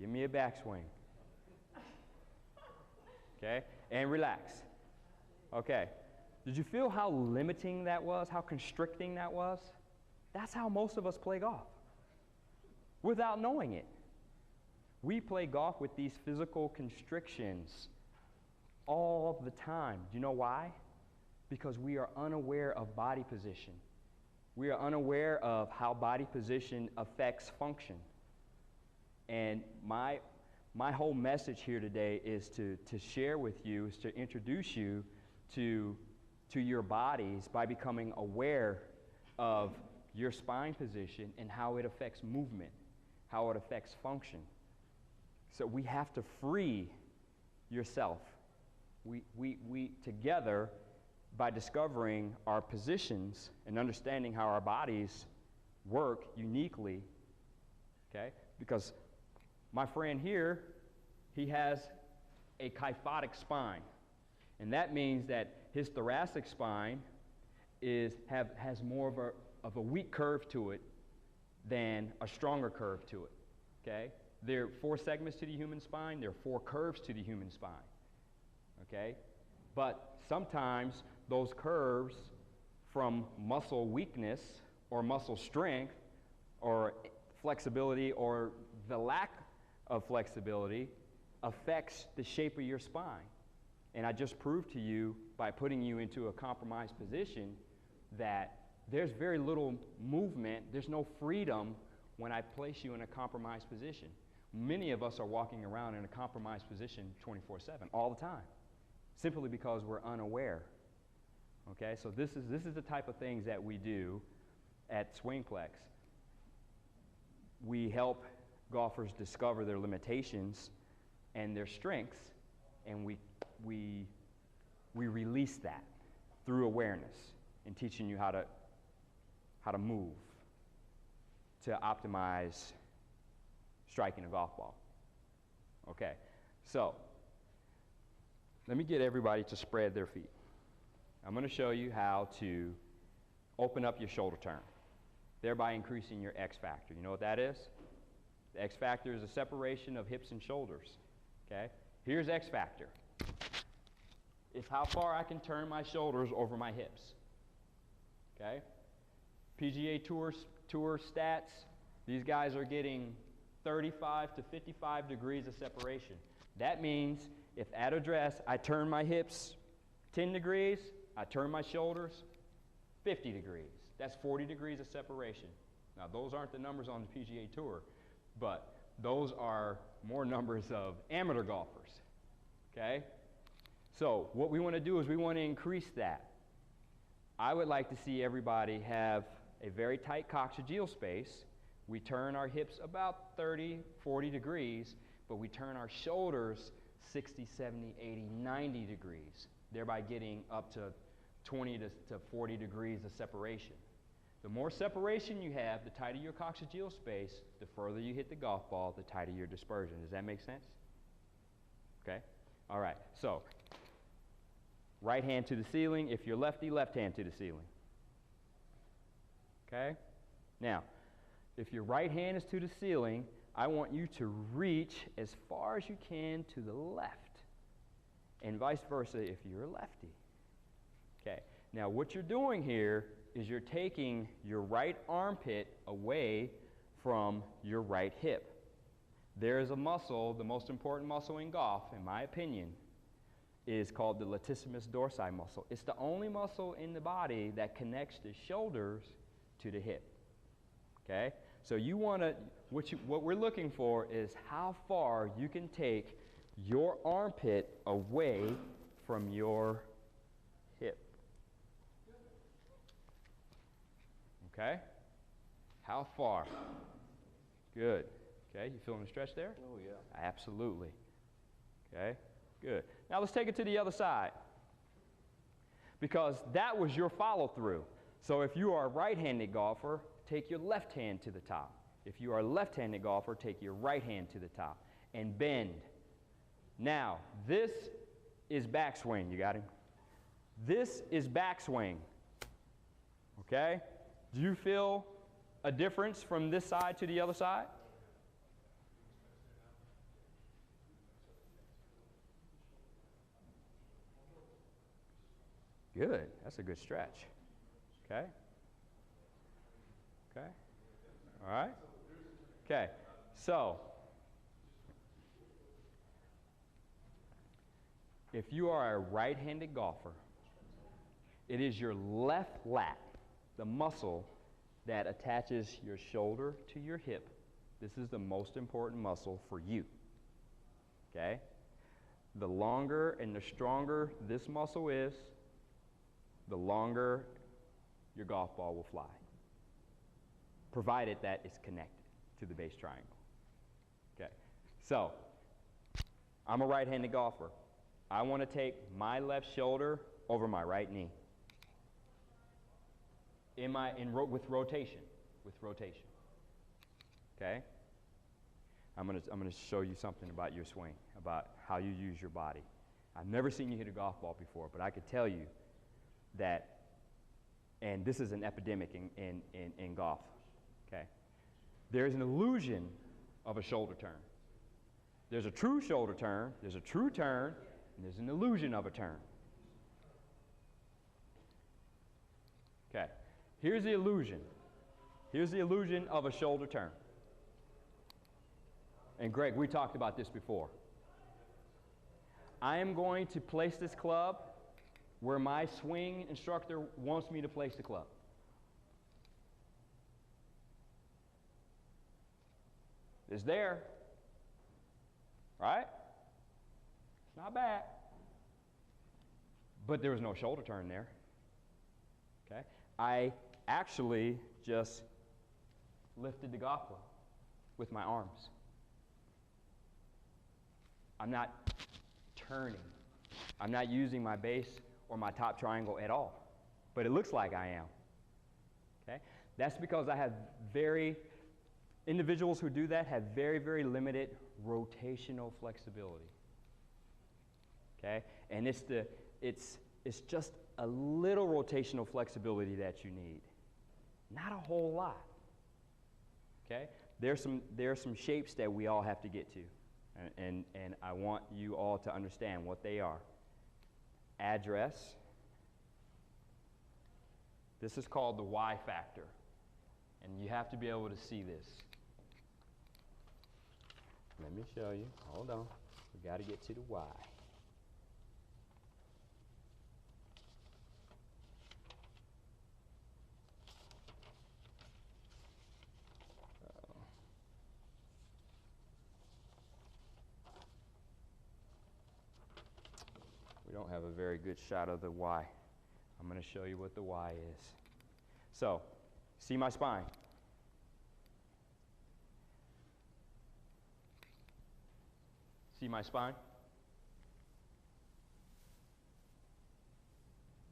Give me a backswing. Okay, and relax. Okay, did you feel how limiting that was, how constricting that was? That's how most of us play golf, without knowing it. We play golf with these physical constrictions all the time. Do you know why? Because we are unaware of body position. We are unaware of how body position affects function. And my whole message here today is to share with you, is to introduce you to your bodies by becoming aware of your spine position and how it affects movement, how it affects function. So we have to free yourself. We together, by discovering our positions and understanding how our bodies work uniquely, okay? Because my friend here, he has a kyphotic spine. And that means that his thoracic spine has more of a weak curve to it than a stronger curve to it, okay? There are 4 segments to the human spine. There are 4 curves to the human spine, okay? But sometimes those curves from muscle weakness or muscle strength or flexibility or the lack of flexibility affects the shape of your spine. And I just proved to you by putting you into a compromised position that there's very little movement, there's no freedom when I place you in a compromised position. Many of us are walking around in a compromised position 24/7, all the time, simply because we're unaware. Okay, so this is the type of things that we do at SwingPlex. We help golfers discover their limitations and their strengths, and we release that through awareness and teaching you how to move to optimize striking a golf ball. Okay, so let me get everybody to spread their feet. I'm going to show you how to open up your shoulder turn, thereby increasing your X factor. You know what that is? The X factor is a separation of hips and shoulders. Okay? Here's X factor. It's how far I can turn my shoulders over my hips. Okay? PGA Tour stats, these guys are getting 35 to 55 degrees of separation. That means if at address I turn my hips 10 degrees, I turn my shoulders 50 degrees. That's 40 degrees of separation. Now those aren't the numbers on the PGA Tour, but those are more numbers of amateur golfers. Okay? So what we want to do is we want to increase that. I would like to see everybody have a very tight coccygeal space. We turn our hips about 30, 40 degrees, but we turn our shoulders 60, 70, 80, 90 degrees, thereby getting up to 20 to 40 degrees of separation. The more separation you have, the tighter your coccygeal space, the further you hit the golf ball, the tighter your dispersion. Does that make sense? Okay? All right. So, right hand to the ceiling. If you're lefty, left hand to the ceiling. Okay? Now, if your right hand is to the ceiling, I want you to reach as far as you can to the left, and vice versa if you're a lefty. Okay. Now, what you're doing here is you're taking your right armpit away from your right hip. There is a muscle, the most important muscle in golf, in my opinion, is called the latissimus dorsi muscle. It's the only muscle in the body that connects the shoulders to the hip. Okay? So you want to, what we're looking for is how far you can take your armpit away from your hip. Okay? How far? Good. Okay, you feeling the stretch there? Oh, yeah. Absolutely. Okay, good. Now let's take it to the other side, because that was your follow-through. So if you are a right-handed golfer, take your left hand to the top. If you are a left-handed golfer, take your right hand to the top and bend. Now, this is backswing. You got him? This is backswing. Okay? Do you feel a difference from this side to the other side? Good. That's a good stretch. Okay. Okay. All right. Okay. So, if you are a right-handed golfer, it is your left lat, the muscle that attaches your shoulder to your hip. This is the most important muscle for you. Okay? The longer and the stronger this muscle is, the longer your golf ball will fly, provided that it's connected to the base triangle. Okay? So, I'm a right-handed golfer. I want to take my left shoulder over my right knee. With rotation. Okay? I'm gonna show you something about your swing, about how you use your body. I've never seen you hit a golf ball before, but I could tell you that, and this is an epidemic in golf. Okay? There's an illusion of a shoulder turn. There's a true shoulder turn, there's a true turn, and there's an illusion of a turn. Okay. Here's the illusion. Here's the illusion of a shoulder turn. And Greg, we talked about this before. I am going to place this club where my swing instructor wants me to place the club. It's there. Right? It's not bad. But there was no shoulder turn there. Okay? I actually just lifted the golf club with my arms. I'm not turning. I'm not using my base or my top triangle at all. But it looks like I am. Okay? That's because I have individuals who do that have very, very limited rotational flexibility. Okay? And it's just a little rotational flexibility that you need. Not a whole lot. Okay? There's some shapes that we all have to get to. And I want you all to understand what they are. Address. This is called the Y factor. And you have to be able to see this. Let me show you. Hold on. We got to get to the Y. We don't have a very good shot of the Y. I'm going to show you what the Y is. So, see my spine? See my spine?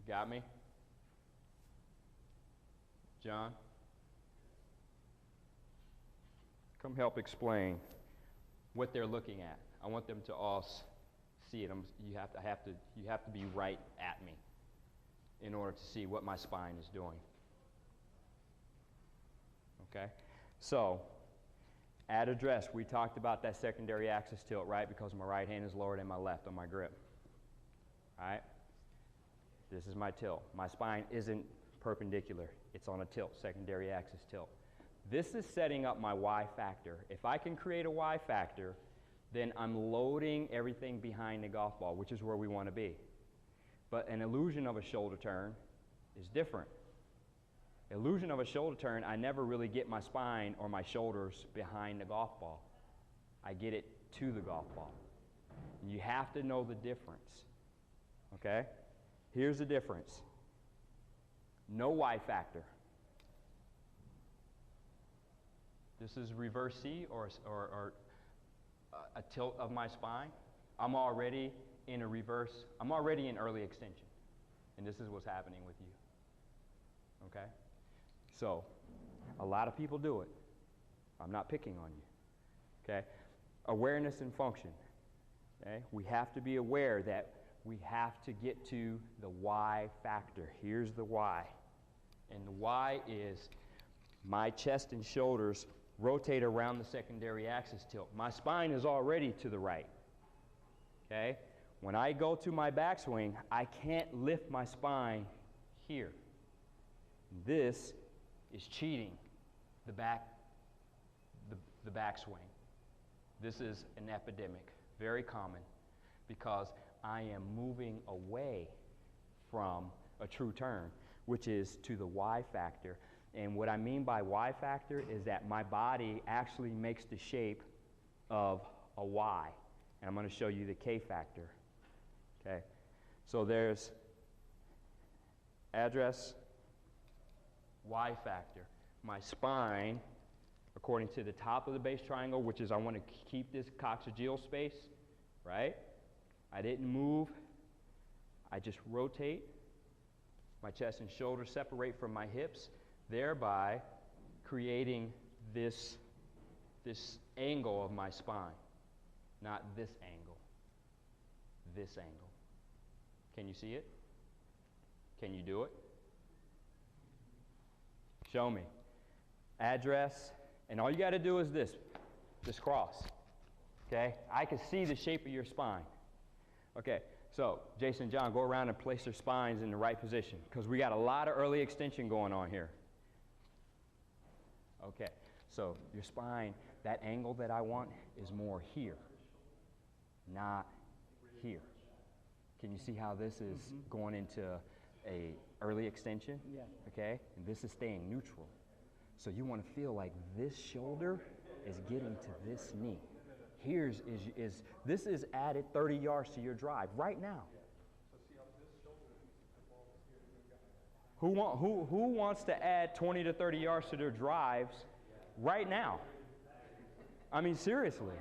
Got me? John? Come help explain what they're looking at. I want them to all see it. You have to be right at me in order to see what my spine is doing. Okay? So, at address, we talked about that secondary axis tilt, right? Because my right hand is lower than my left on my grip. All right? This is my tilt. My spine isn't perpendicular. It's on a tilt, secondary axis tilt. This is setting up my Y factor. If I can create a Y factor, then I'm loading everything behind the golf ball, which is where we want to be. But an illusion of a shoulder turn is different. Illusion of a shoulder turn, I never really get my spine or my shoulders behind the golf ball. I get it to the golf ball. And you have to know the difference. Okay? Here's the difference. No Y factor. This is reverse C or a tilt of my spine. I'm already in a reverse. I'm already in early extension. And this is what's happening with you. Okay? So, a lot of people do it. I'm not picking on you. Okay? Awareness and function. Okay? We have to be aware that we have to get to the Y factor. Here's the Y. And the Y is my chest and shoulders rotate around the secondary axis tilt. My spine is already to the right. Okay? When I go to my backswing, I can't lift my spine here. This is cheating the backswing. This is an epidemic, very common, because I am moving away from a true turn, which is to the Y factor. And what I mean by Y factor is that my body actually makes the shape of a Y. And I'm going to show you the K factor. Okay? So there's address, Y factor. My spine, according to the top of the base triangle, which is I want to keep this coccygeal space, right? I didn't move. I just rotate. My chest and shoulders separate from my hips, thereby creating this angle of my spine. Not this angle. This angle. Can you see it? Can you do it? Show me. Address, and all you got to do is this cross. Okay? I can see the shape of your spine. Okay, so Jason and John, go around and place their spines in the right position, because we got a lot of early extension going on here. Okay, so your spine, that angle that I want is more here, not here. Can you see how this is going into a early extension? Yeah. Okay, and this is staying neutral. So you want to feel like this shoulder is getting to this knee. This is added 30 yards to your drive right now. Who wants to add 20 to 30 yards to their drives right now? I mean, seriously.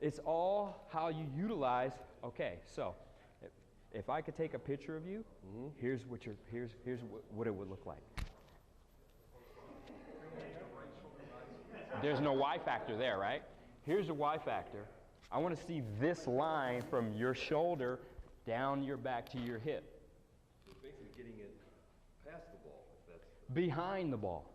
It's all how you utilize. Okay, so if I could take a picture of you, here's what it would look like. There's no Y factor there, right? Here's the Y factor. I want to see this line from your shoulder down your back to your hip. So it's basically getting it past the ball. If that's behind the ball.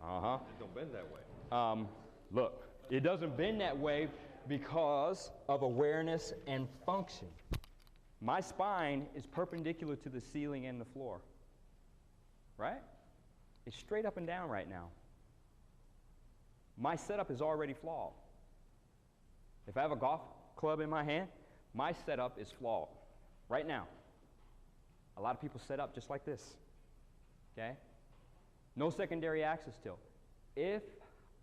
Uh-huh. It don't bend that way. Look, it doesn't bend that way because of awareness and function. My spine is perpendicular to the ceiling and the floor, right? It's straight up and down right now. My setup is already flawed. If I have a golf club in my hand, my setup is flawed right now. A lot of people set up just like this, okay? No secondary axis tilt. If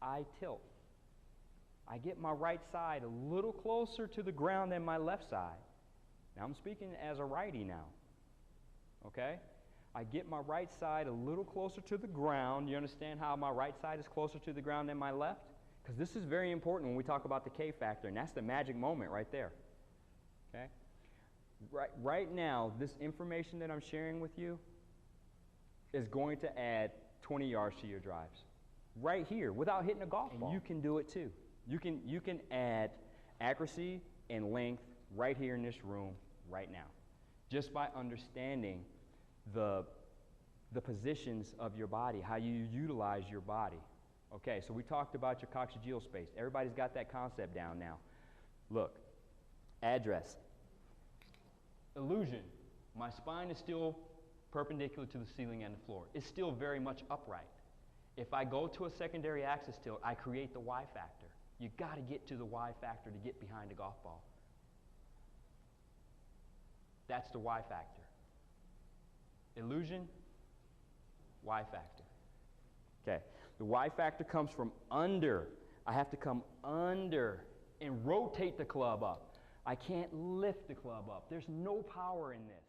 I tilt, I get my right side a little closer to the ground than my left side. Now I'm speaking as a righty now, okay? I get my right side a little closer to the ground. You understand how my right side is closer to the ground than my left? Because this is very important when we talk about the K factor, and that's the magic moment right there, okay? Right now, this information that I'm sharing with you is going to add 20 yards to your drives. Right here, without hitting a golf ball. And you can do it too. You can add accuracy and length right here in this room, right now, just by understanding the positions of your body, how you utilize your body. Okay, so we talked about your coccygeal space. Everybody's got that concept down now. Look, address. Illusion. My spine is still perpendicular to the ceiling and the floor. It's still very much upright. If I go to a secondary axis tilt, I create the Y factor. You got to get to the Y factor to get behind a golf ball. That's the Y factor. Illusion, Y factor. Okay, the Y factor comes from under. I have to come under and rotate the club up. I can't lift the club up. There's no power in this.